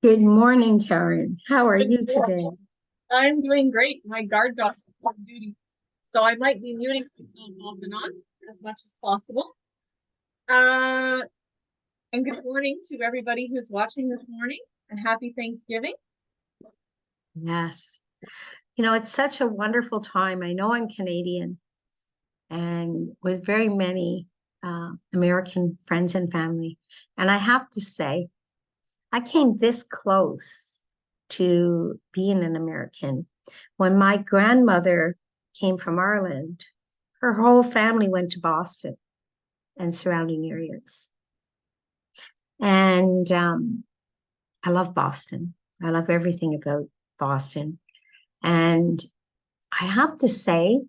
Good morning, Karen. How are Good you today? morning. I'm doing great. My guard dog is on duty, so I might be muting myself off and on as much as possible. Uh, and good morning to everybody who's watching this morning, and happy Thanksgiving. Yes. It's such a wonderful time. I know I'm Canadian and with very many American friends and family. And I have to say, I came this close to being an American. When my grandmother came from Ireland, her whole family went to Boston and surrounding areas. And I love Boston. I love everything about Boston. And I have to say,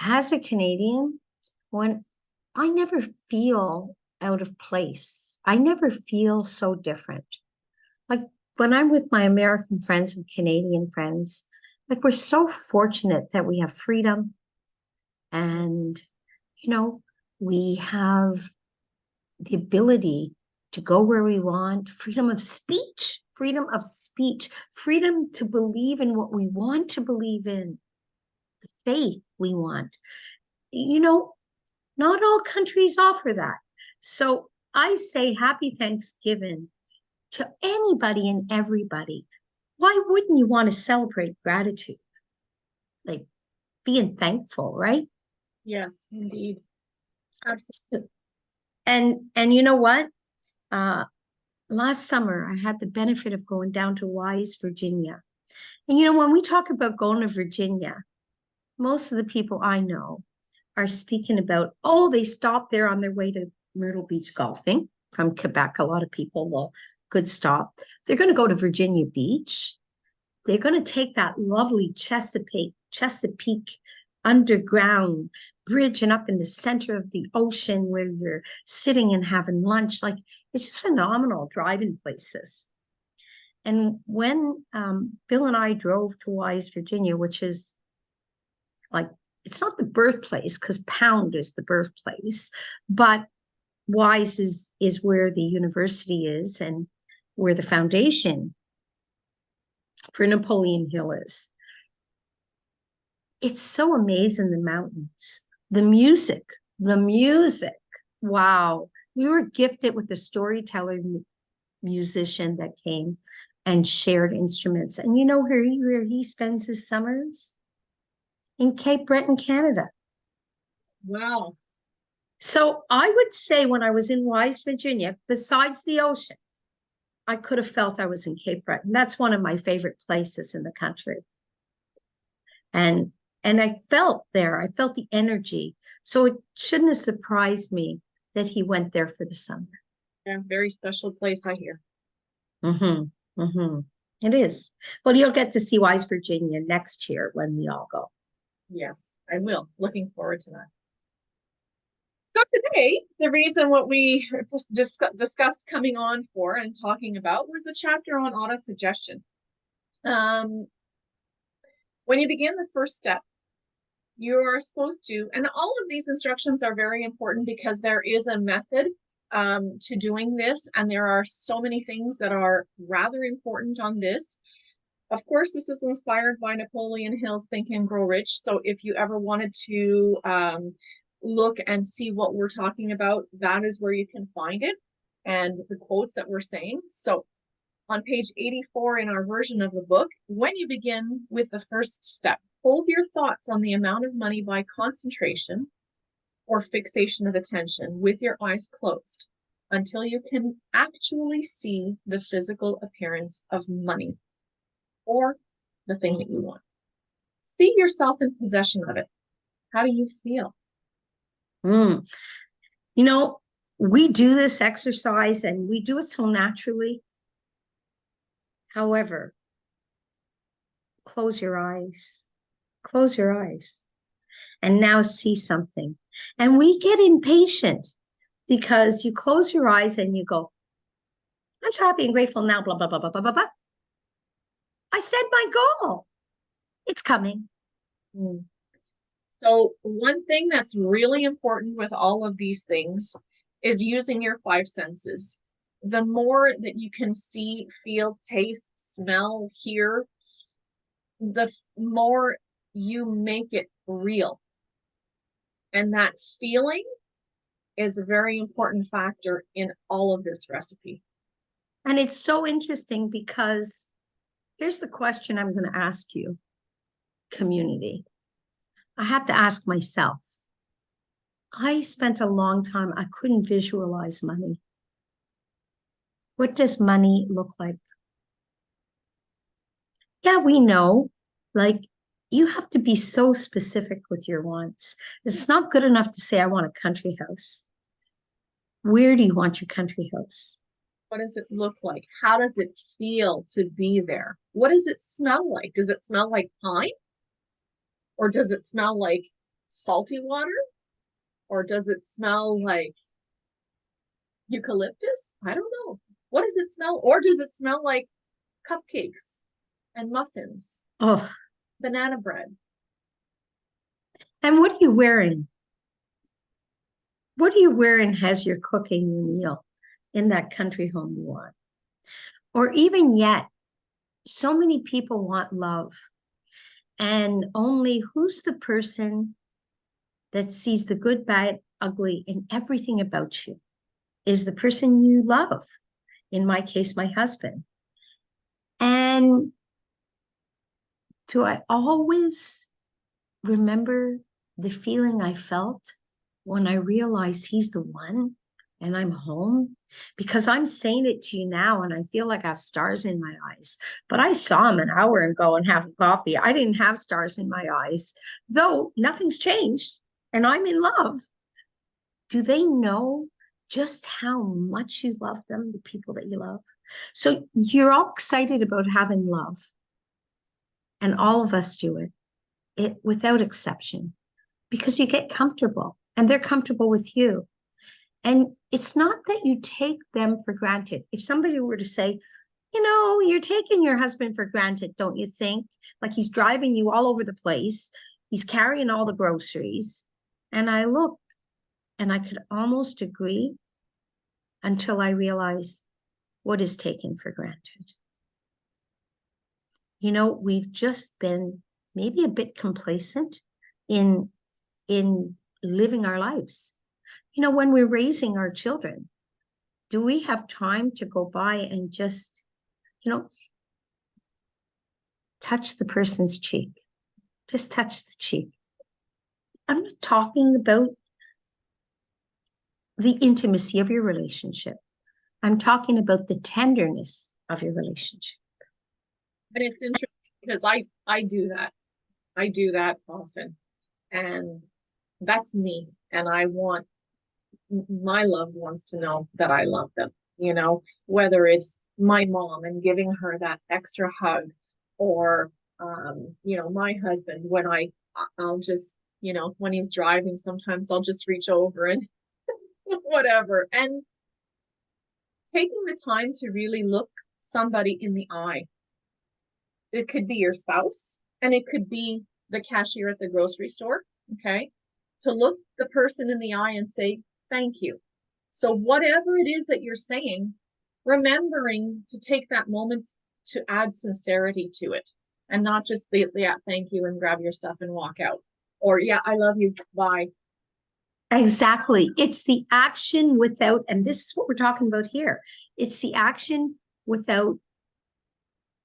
as a Canadian, when I never feel out of place, I never feel so different. Like when I'm with my American friends and Canadian friends, like we're so fortunate that we have freedom and, you know, we have the ability to go where we want, freedom to believe in what we want to believe in, the faith we want. You know, not all countries offer that. So I say happy Thanksgiving to anybody and everybody. Why wouldn't you want to celebrate gratitude? Like being thankful, right? Yes, indeed. Absolutely. And you know what? Uh, Last summer I had the benefit of going down to Wise, Virginia. And when we talk about going to Virginia, most of the people I know are speaking about, oh, they stopped there on their way to Myrtle Beach golfing from Quebec. A lot of people will, good stop. They're going to go to Virginia Beach. They're going to take that lovely Chesapeake underground bridge and up in the center of the ocean where you're sitting and having lunch. Like it's just phenomenal driving places. And when Bill and I drove to Wise, Virginia, which is like, it's not the birthplace because Pound is the birthplace, but Wise is where the university is and where the foundation for Napoleon Hill is. It's so amazing, the mountains, the music. Wow. We were gifted with a storyteller musician that came and shared instruments. And you know where he spends his summers? In Cape Breton, Canada. Wow. So I would say when I was in Wise, Virginia, besides the ocean, I could have felt I was in Cape Breton. That's one of my favorite places in the country. And and I felt there, I felt the energy. So it shouldn't have surprised me that he went there for the summer. Yeah, very special place, I hear. Mm-hmm. Mm-hmm. It is. Well, you'll get to see Wise, Virginia next year when we all go. Yes, I will. Looking forward to that. So today, the reason what we just discussed coming on for and talking about was the chapter on autosuggestion. Um, when you begin the first step, you're supposed to, and all of these instructions are very important because there is a method to doing this, and there are so many things that are rather important on this. Of course, this is inspired by Napoleon Hill's Think and Grow Rich. So if you ever wanted to look and see what we're talking about, that is where you can find it and the quotes that we're saying. So on page 84 in our version of the book, when you begin with the first step, hold your thoughts on the amount of money by concentration or fixation of attention with your eyes closed until you can actually see the physical appearance of money or the thing that you want. See yourself in possession of it. How do you feel? Mm. You know, we do this exercise and we do it so naturally. However, close your eyes, close your eyes, and now see something. And we get impatient because you close your eyes and you go, I'm happy and grateful now, blah, blah, blah, blah, blah, blah, blah. I said my goal. It's coming. Mm. So, one thing that's really important with all of these things is using your five senses. the more that you can see, feel, taste, smell, hear, the more you make it real. And that feeling is a very important factor in all of this recipe. And it's so interesting because here's the question I'm going to ask you, community. I have to ask myself. I spent a long time, I couldn't visualize money. What does money look like? Yeah, we know, like, you have to be so specific with your wants. It's not good enough to say, I want a country house. Where do you want your country house? What does it look like? How does it feel to be there? What does it smell like? Does it smell like pine? Or does it smell like salty water? Or does it smell like eucalyptus? I don't know. What does it smell? Or does it smell like cupcakes and muffins, Oh, banana bread? and what are you wearing? What are you wearing as you're cooking your meal in that country home you want? Or even yet, so many people want love. And only who's the person that sees the good, bad, ugly in everything about you is the person you love. In my case, my husband. And do I always remember the feeling I felt when I realized he's the one and I'm home? Because I'm saying it to you now and I feel like I have stars in my eyes. But I saw him an hour ago and having coffee. I didn't have stars in my eyes, though nothing's changed and I'm in love. Do they know just how much you love them, the people that you love? So you're all excited about having love, and all of us do it without exception, because you get comfortable and they're comfortable with you. And it's not that you take them for granted. If somebody were to say, you're taking your husband for granted, don't you think? Like he's driving you all over the place. He's carrying all the groceries. And I look and I could almost agree until I realize what is taken for granted. We've just been maybe a bit complacent in living our lives. When we're raising our children, do we have time to go by and just, touch the person's cheek? Just touch the cheek. I'm not talking about the intimacy of your relationship. I'm talking about the tenderness of your relationship. And it's interesting because I do that. I do that often. And that's me. And I want my loved ones to know that I love them, whether it's my mom and giving her that extra hug, or my husband, when I'll just, when he's driving, sometimes I'll just reach over and whatever. And taking the time to really look somebody in the eye. It could be your spouse and it could be the cashier at the grocery store. Okay. To look the person in the eye and say, thank you. So whatever it is that you're saying, remembering to take that moment to add sincerity to it, and not just the yeah, thank you, and grab your stuff and walk out. Or yeah, I love you, bye. Exactly. It's the action without, and this is what we're talking about here. It's the action without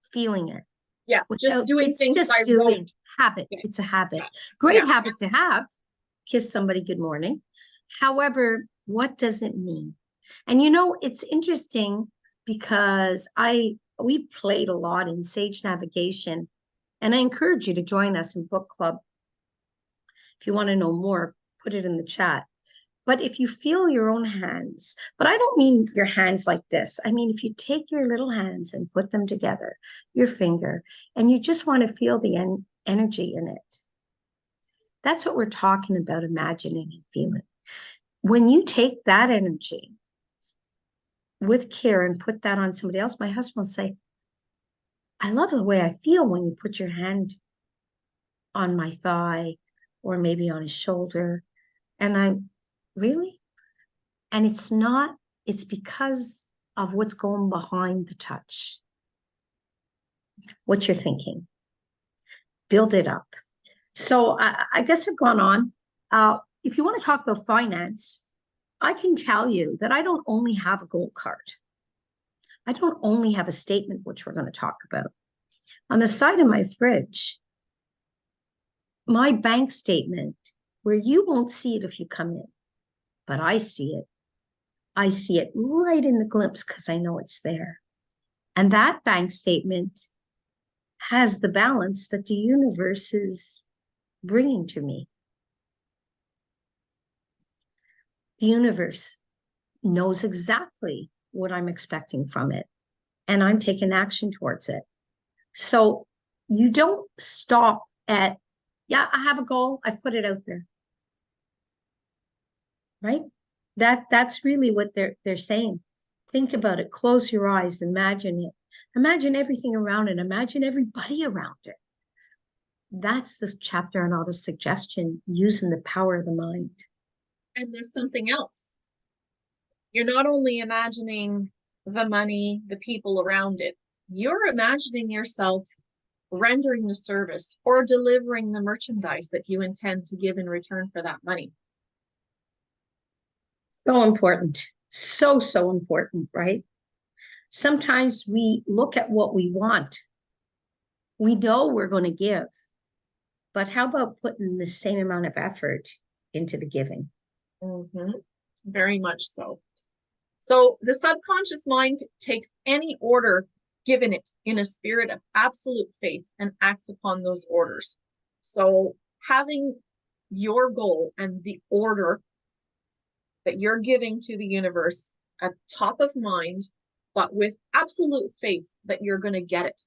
feeling it. Yeah, just doing things just by doing rote. habit. Yeah. It's a habit. Yeah. Great habit to have. Kiss somebody good morning. However, what does it mean? And it's interesting because we've played a lot in Sage Navigation, and I encourage you to join us in book club. If you want to know more, put it in the chat. But if you feel your own hands, but I don't mean your hands like this. I mean, if you take your little hands and put them together, your finger, and you just want to feel the energy in it. That's what we're talking about, imagining and feeling. When you take that energy with care and put that on somebody else, my husband will say, I love the way I feel when you put your hand on my thigh or maybe on his shoulder. And I'm really? And it's because of what's going behind the touch. What you're thinking. Build it up. So I guess I've gone on. If you want to talk about finance, I can tell you that I don't only have a goal card. I don't only have a statement, which we're going to talk about. On the side of my fridge, my bank statement, where you won't see it if you come in, but I see it. I see it right in the glimpse because I know it's there. And that bank statement has the balance that the universe is bringing to me. The universe knows exactly what I'm expecting from it, and I'm taking action towards it. So you don't stop at, yeah, I have a goal, I've put it out there. Right? That's really what they're saying. Think about it, close your eyes, imagine it. Imagine everything around it, imagine everybody around it. That's this chapter on autosuggestion, using the power of the mind. And there's something else. You're not only imagining the money, the people around it, you're imagining yourself rendering the service or delivering the merchandise that you intend to give in return for that money. So important. So important, right? Sometimes we look at what we want. We know we're going to give, but how about putting the same amount of effort into the giving? Mm-hmm. Very much so. So the subconscious mind takes any order given it in a spirit of absolute faith and acts upon those orders. So having your goal and the order that you're giving to the universe at top of mind, but with absolute faith that you're going to get it.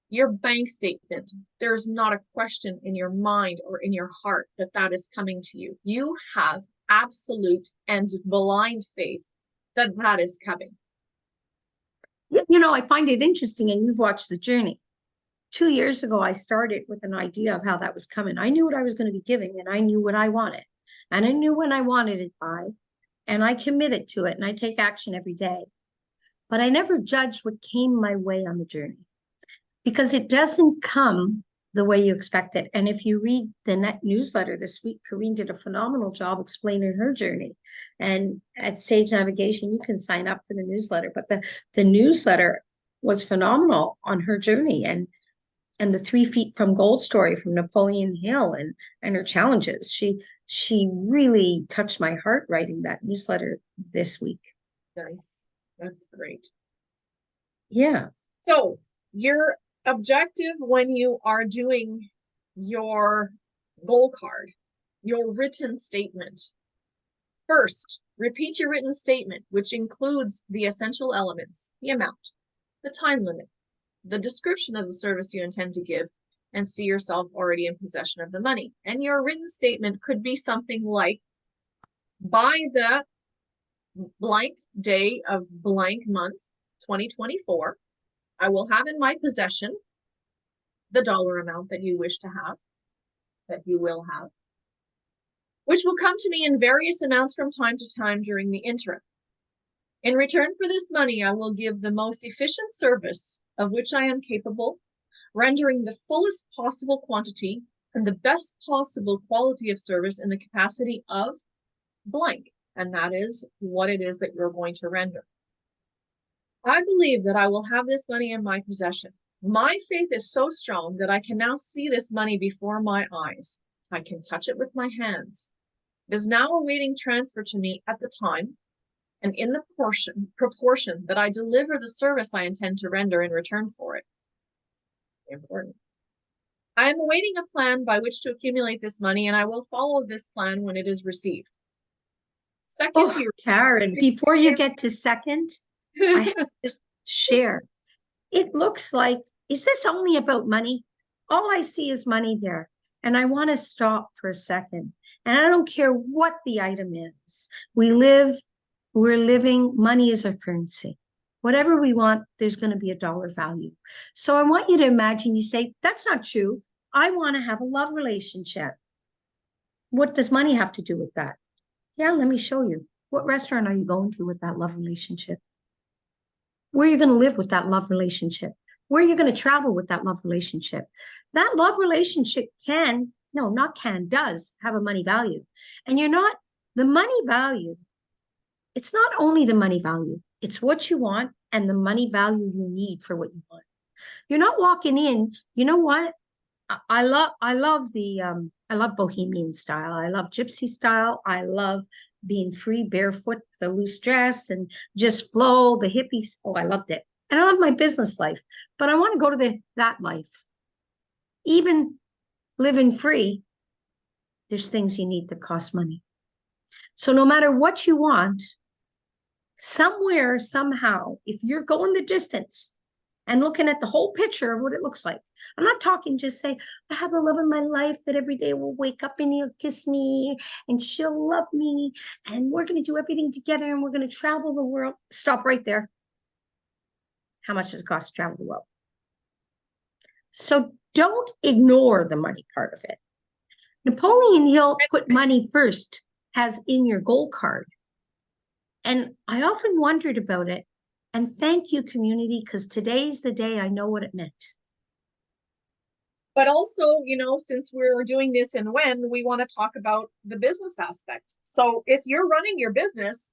Your bank statement, there's not a question in your mind or in your heart that that is coming to you. You have absolute and blind faith that that is coming. You know, I find it interesting, and you've watched the journey. 2 years ago, I started with an idea of how that was coming. I knew what I was going to be giving, and I knew what I wanted, and I knew when I wanted it by, and I committed to it, and I take action every day. But I never judged what came my way on the journey, because it doesn't come the way you expect it. And if you read the net newsletter this week, Corrine did a phenomenal job explaining her journey. And at Sage Navigation, you can sign up for the newsletter, but the newsletter was phenomenal on her journey and the 3 feet from gold story from Napoleon Hill and her challenges. She really touched my heart writing that newsletter this week. Nice. That's great. Yeah. So your objective when you are doing your goal card, your written statement. First, repeat your written statement, which includes the essential elements, the amount, the time limit, the description of the service you intend to give, and see yourself already in possession of the money. And your written statement could be something like, by the blank day of blank month, 2024, I will have in my possession the dollar amount that you wish to have, that you will have, which will come to me in various amounts from time to time during the interim. In return for this money, I will give the most efficient service of which I am capable, rendering the fullest possible quantity and the best possible quality of service in the capacity of blank. And that is what it is that you're going to render. I believe that I will have this money in my possession. My faith is so strong that I can now see this money before my eyes. I can touch it with my hands. It is now awaiting transfer to me at the time and in the proportion that I deliver the service I intend to render in return for it. Important. I am awaiting a plan by which to accumulate this money, and I will follow this plan when it is received. Second, Karen, before you get to second, I have to share. It looks like, is this only about money? All I see is money there. And I want to stop for a second. And I don't care what the item is. We're living, money is our currency. Whatever we want, there's going to be a dollar value. So I want you to imagine, you say, that's not true. I want to have a love relationship. What does money have to do with that? Yeah, let me show you. What restaurant are you going to with that love relationship? where you're going to live with that love relationship, where you're going to travel with that love relationship. That love relationship does have a money value. And the money value, it's not only the money value, it's what you want and the money value you need for what you want. You're not walking in, you know what? I love bohemian style. I love gypsy style. I love being free barefoot with a loose dress and just flow, the hippies. Oh, I loved it. And I love my business life, but I want to go to that life. Even living free, there's things you need that cost money. So no matter what you want, somewhere, somehow, if you're going the distance and looking at the whole picture of what it looks like, I'm not talking just say, I have the love of my life that every day will wake up and he'll kiss me and she'll love me and we're going to do everything together and we're going to travel the world. Stop right there. How much does it cost to travel the world? So don't ignore the money part of it. Napoleon Hill put money first as in your goal card. And I often wondered about it. And thank you, community, because today's the day I know what it meant. But also, since we're doing this and when, we want to talk about the business aspect. So if you're running your business,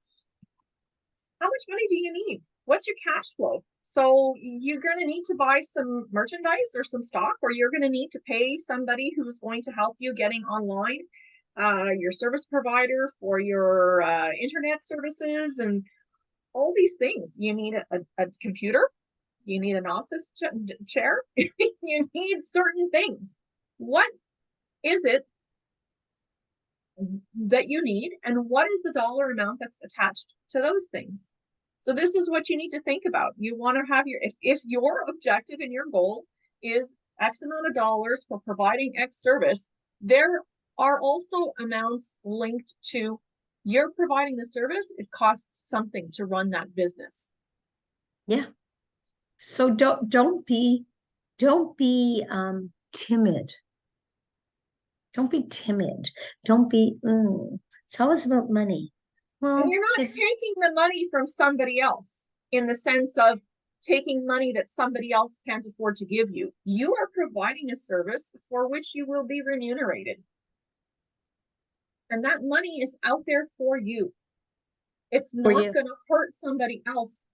how much money do you need? What's your cash flow? So you're going to need to buy some merchandise or some stock, or you're going to need to pay somebody who's going to help you getting online, your service provider for your internet services and all these things. You need a computer. You need an office chair. You need certain things. What is it that you need, and what is the dollar amount that's attached to those things? So this is what you need to think about. You want to have if your objective and your goal is X amount of dollars for providing X service, there are also amounts linked to you're providing the service. It costs something to run that business. Yeah. So don't be timid. Don't be timid. Don't be, it's always about money. Well, and you're not taking the money from somebody else in the sense of taking money that somebody else can't afford to give you. You are providing a service for which you will be remunerated. And that money is out there for you. It's not going to hurt somebody else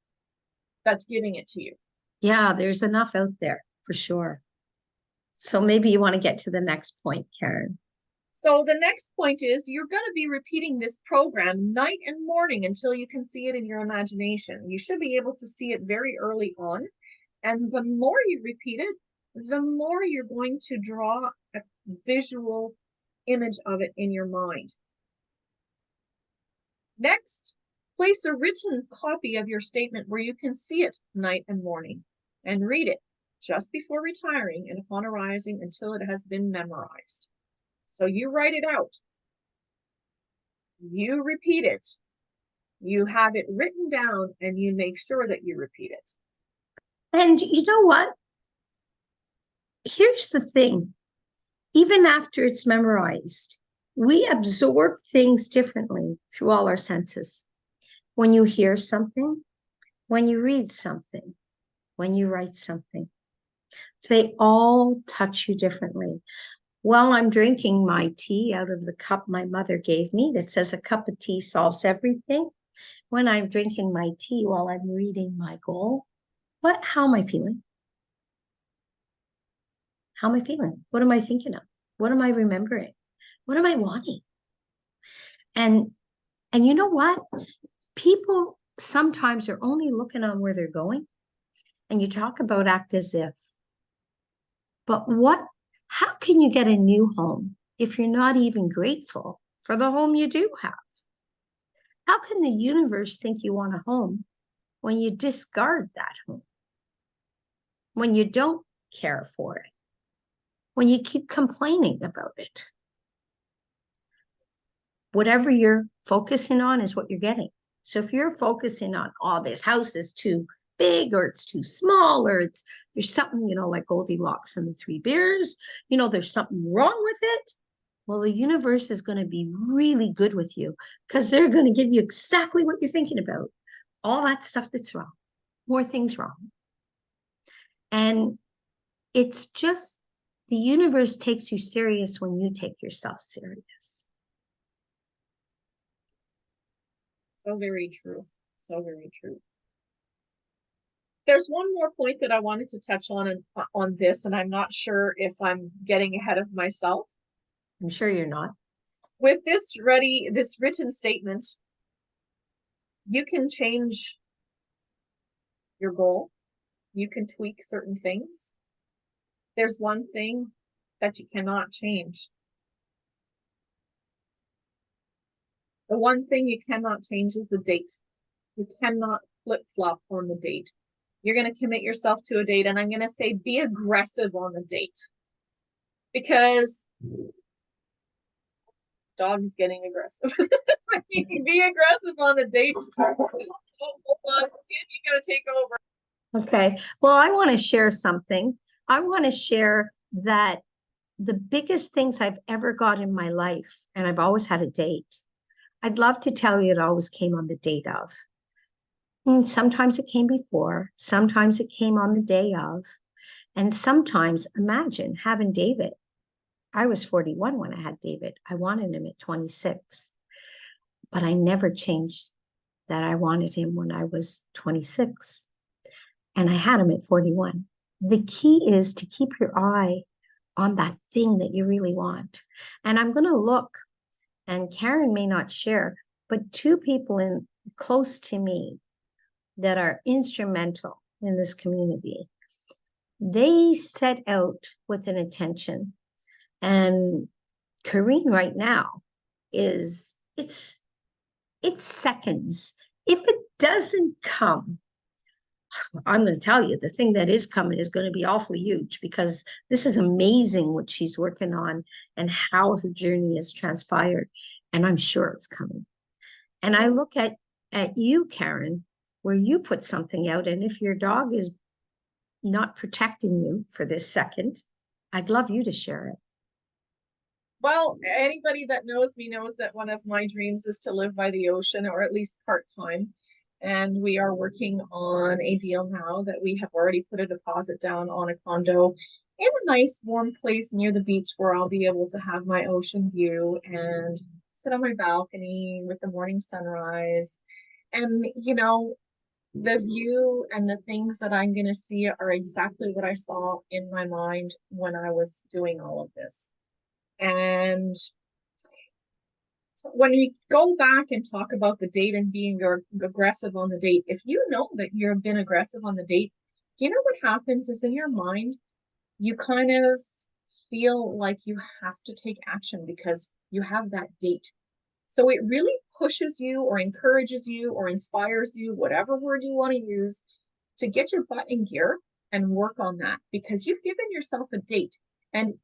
that's giving it to you. Yeah, there's enough out there for sure. So maybe you want to get to the next point, Karen. So the next point is you're going to be repeating this program night and morning until you can see it in your imagination. You should be able to see it very early on. And the more you repeat it, the more you're going to draw a visual image of it in your mind. Next, place a written copy of your statement where you can see it night and morning and read it just before retiring and upon arising until it has been memorized. So you write it out, you repeat it, you have it written down, and you make sure that you repeat it. And you know what? Here's the thing. Even after it's memorized, we absorb things differently through all our senses. When you hear something, when you read something, when you write something, they all touch you differently. While I'm drinking my tea out of the cup my mother gave me that says a cup of tea solves everything, when I'm drinking my tea while I'm reading my goal, how am I feeling? How am I feeling? What am I thinking of? What am I remembering? What am I wanting? And you know what? People sometimes are only looking on where they're going. And you talk about act as if. But how can you get a new home if you're not even grateful for the home you do have? How can the universe think you want a home when you discard that home? When you don't care for it? When you keep complaining about it? Whatever you're focusing on is what you're getting. So if you're focusing on, oh, this house is too big or it's too small or there's something, like Goldilocks and the Three Bears, there's something wrong with it. Well, the universe is going to be really good with you because they're going to give you exactly what you're thinking about. All that stuff that's wrong. more things wrong. And it's just the universe takes you serious when you take yourself serious. So very true. So very true. There's one more point that I wanted to touch on this, and I'm not sure if I'm getting ahead of myself. I'm sure you're not. With this written statement, you can change your goal. You can tweak certain things. There's one thing that you cannot change. The one thing you cannot change is the date. You cannot flip-flop on the date. You're going to commit yourself to a date, and I'm going to say be aggressive on the date. Because dog is getting aggressive. Be aggressive on the date. Hold on, you got to take over. Okay. Well, I want to share something. I want to share that the biggest things I've ever got in my life, and I've always had a date. I'd love to tell you it always came on the date of. And sometimes it came before, sometimes it came on the day of, and sometimes imagine having David. I was 41 when I had David. I wanted him at 26, but I never changed that I wanted him when I was 26, and I had him at 41. The key is to keep your eye on that thing that you really want. And I'm going to look, and Karen may not share, but two people close to me that are instrumental in this community, they set out with an intention. And Karine right now it's seconds. If it doesn't come, I'm going to tell you, the thing that is coming is going to be awfully huge, because this is amazing what she's working on and how her journey has transpired. And I'm sure it's coming. And I look at you, Karen, where you put something out, and if your dog is not protecting you for this second, I'd love you to share it. Well, anybody that knows me knows that one of my dreams is to live by the ocean, or at least part-time. And we are working on a deal now that we have already put a deposit down on a condo in a nice warm place near the beach, where I'll be able to have my ocean view and sit on my balcony with the morning sunrise. And, you know, the view and the things that I'm going to see are exactly what I saw in my mind when I was doing all of this. And when we go back and talk about the date and being aggressive on the date, if you know that you've been aggressive on the date, do you know what happens is in your mind, you kind of feel like you have to take action because you have that date. So it really pushes you or encourages you or inspires you, whatever word you want to use, to get your butt in gear and work on that, because you've given yourself a date, and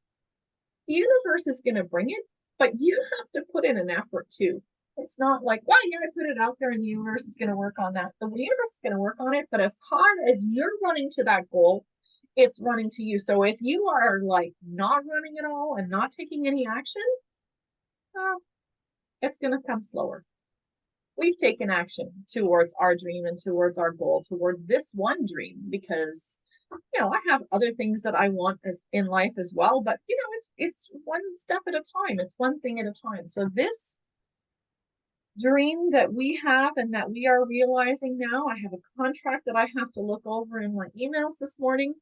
the universe is going to bring it, but you have to put in an effort too. It's not like, well, yeah, I put it out there and the universe is going to work on that. The universe is going to work on it, but as hard as you're running to that goal, it's running to you. So if you are like not running at all and not taking any action, it's going to come slower. We've taken action towards our dream and towards our goal, towards this one dream, because, you know, I have other things that I want as in life as well, but, you know, it's one step at a time. It's one thing at a time. So this dream that we have and that we are realizing now, I have a contract that I have to look over in my emails this morning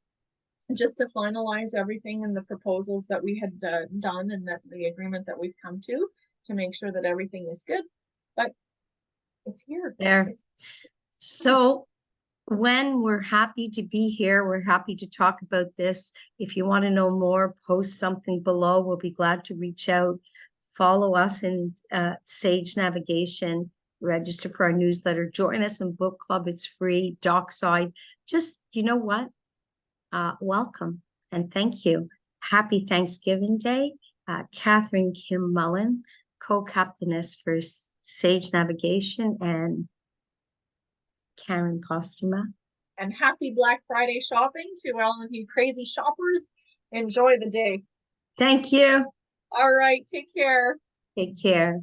just to finalize everything and the proposals that we had done, and that the agreement that we've come to make sure that everything is good. But it's here. There. So when we're happy to be here, we're happy to talk about this. If you want to know more, post something below. We'll be glad to reach out. Follow us in Sage Navigation. Register for our newsletter. Join us in book club. It's free. Dockside. Just, you know what? Welcome and thank you. Happy Thanksgiving Day. Katherine Kim Mullin, co-captainess for Sage Navigation, and Karen Postuma. And happy Black Friday shopping to all of you crazy shoppers. Enjoy the day. Thank you. All right. Take care. Take care.